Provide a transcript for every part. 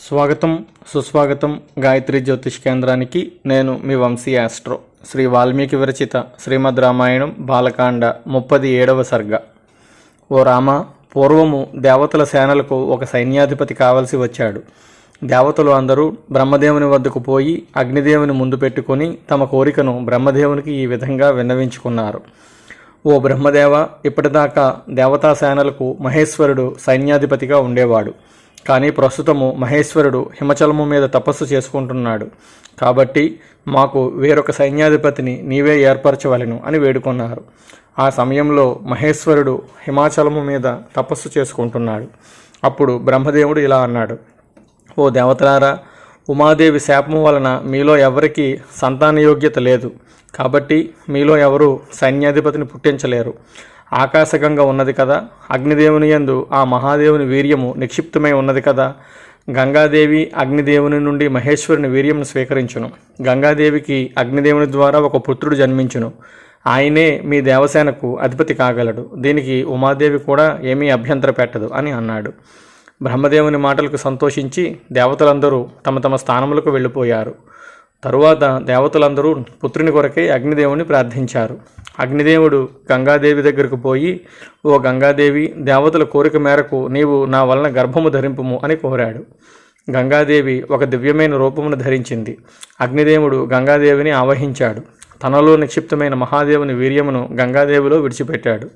స్వాగతం సుస్వాగతం గాయత్రి జ్యోతిష్ కేంద్రానికి. నేను మీ వంశీ ఆస్ట్రో. శ్రీ వాల్మీకి విరచిత శ్రీమద్ రామాయణం బాలకాండ 37వ సర్గ. ఓ రామ, పూర్వము దేవతల సేనలకు ఒక సైన్యాధిపతి కావలసి వచ్చాడు. దేవతలు అందరూ బ్రహ్మదేవుని వద్దకు పోయి అగ్నిదేవుని ముందు పెట్టుకొని తమ కోరికను బ్రహ్మదేవునికి ఈ విధంగా విన్నవించుకున్నారు. ఓ బ్రహ్మదేవ, ఇప్పటిదాకా దేవతా సేనలకు మహేశ్వరుడు సైన్యాధిపతిగా ఉండేవాడు. కానీ ప్రస్తుతము మహేశ్వరుడు హిమచలము మీద తపస్సు చేసుకుంటున్నాడు. కాబట్టి మాకు వేరొక సైన్యాధిపతిని నీవే ఏర్పరచవలెను అని వేడుకొన్నారు. ఆ సమయంలో మహేశ్వరుడు హిమాచలము మీద తపస్సు చేసుకుంటున్నాడు. అప్పుడు బ్రహ్మదేవుడు ఇలా అన్నాడు: ఓ దేవతలారా, ఉమాదేవి శాపము వలన మీలో ఎవరికి సంతానయోగ్యత లేదు. కాబట్టి మీలో ఎవరు సైన్యాధిపతిని పుట్టించలేరు. ఆకాశగంగా ఉన్నది కదా, అగ్నిదేవుని యందు ఆ మహాదేవుని వీర్యము నిక్షిప్తమై ఉన్నది కదా. గంగాదేవి అగ్నిదేవుని నుండి మహేశ్వరుని వీర్యమును స్వీకరించును. గంగాదేవికి అగ్నిదేవుని ద్వారా ఒక పుత్రుడు జన్మించును. ఆయనే మీ దేవసేనకు అధిపతి కాగలడు. దీనికి ఉమాదేవి కూడా ఏమీ అభ్యంతర పెట్టదు అని అన్నాడు. బ్రహ్మదేవుని మాటలకు సంతోషించి దేవతలందరూ తమ తమ స్థానములకు వెళ్ళిపోయారు. తరువాత దేవతలందరూ పుత్రుని కొరకై అగ్నిదేవుని ప్రార్థించారు. అగ్నిదేవుడు గంగాదేవి దగ్గరకు పోయి, ఓ గంగాదేవి, దేవతల కోరిక మేరకు నీవు నా వలన గర్భము ధరింపుము అని కోరాడు. గంగాదేవి ఒక దివ్యమైన రూపమును ధరించింది. అగ్నిదేవుడు గంగాదేవిని ఆవహించాడు. తనలో నిక్షిప్తమైన మహాదేవుని వీర్యమును గంగాదేవిలో విడిచిపెట్టాడు.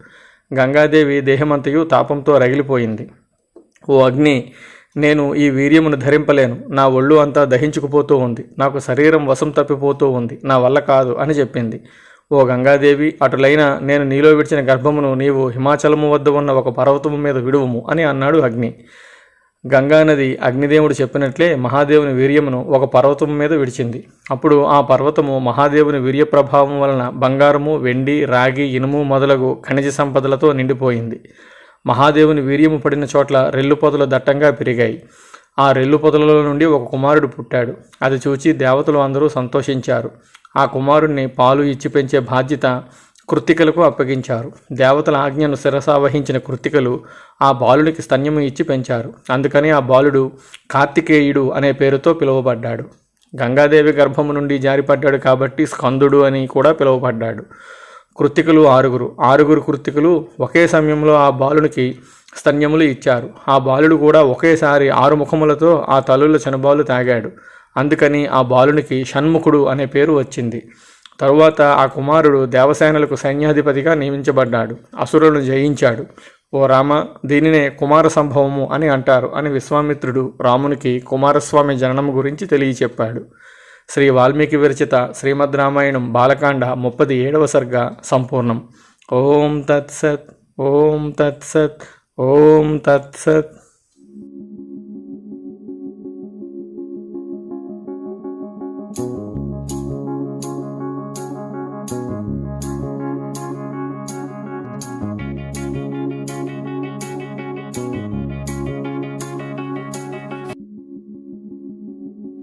గంగాదేవి దేహమంతయు తాపంతో రగిలిపోయింది. ఓ అగ్ని, నేను ఈ వీర్యమును ధరింపలేను. నా ఒళ్ళు అంతా దహించుకుపోతూ ఉంది. నాకు శరీరం వశం తప్పిపోతూ ఉంది. నా వల్ల కాదు అని చెప్పింది. ఓ గంగాదేవి, అటులైన నేను నీలో విడిచిన గర్భమును నీవు హిమాచలము వద్ద ఉన్న ఒక పర్వతము మీద విడువుము అని అన్నాడు అగ్ని. గంగానది అగ్నిదేవుడు చెప్పినట్లే మహాదేవుని వీర్యమును ఒక పర్వతము మీద విడిచింది. అప్పుడు ఆ పర్వతము మహాదేవుని వీర్య ప్రభావం వలన బంగారము, వెండి, రాగి, ఇనుము మొదలగు ఖనిజ సంపదలతో నిండిపోయింది. మహాదేవుని వీర్యము పడిన చోట్ల రెల్లు పొదలు దట్టంగా పెరిగాయి. ఆ రెల్లు పొదలలో నుండి ఒక కుమారుడు పుట్టాడు. అది చూచి దేవతలు అందరూ సంతోషించారు. ఆ కుమారుణ్ణి పాలు ఇచ్చి పెంచే బాధ్యత కృత్తికలకు అప్పగించారు. దేవతల ఆజ్ఞను శిరసావహించిన కృత్తికలు ఆ బాలునికి స్తన్యము ఇచ్చి పెంచారు. అందుకని ఆ బాలుడు కార్తికేయుడు అనే పేరుతో పిలువబడ్డాడు. గంగాదేవి గర్భము నుండి జారిపడ్డాడు కాబట్టి స్కందుడు అని కూడా పిలువబడ్డాడు. కృత్తికలు ఆరుగురు కృత్తికలు ఒకే సమయంలో ఆ బాలునికి స్తన్యములు ఇచ్చారు. ఆ బాలుడు కూడా ఒకేసారి 6 ముఖములతో ఆ తల్లుల చనుబాలు తాగాడు. అందుకని ఆ బాలునికి షణ్ముఖుడు అనే పేరు వచ్చింది. తరువాత ఆ కుమారుడు దేవసేనలకు సైన్యాధిపతిగా నియమించబడ్డాడు. అసురులను జయించాడు. ఓ రామ, దీనినే కుమార సంభవము అని అంటారు అని విశ్వామిత్రుడు రామునికి కుమారస్వామి జననము గురించి తెలియచెప్పాడు. శ్రీ వాల్మీకి విరచిత శ్రీమద్ రామాయణం బాలకాండ 37వ సర్గ సంపూర్ణం. ఓం తత్సత్, ఓం తత్సత్, ఓం తత్సత్.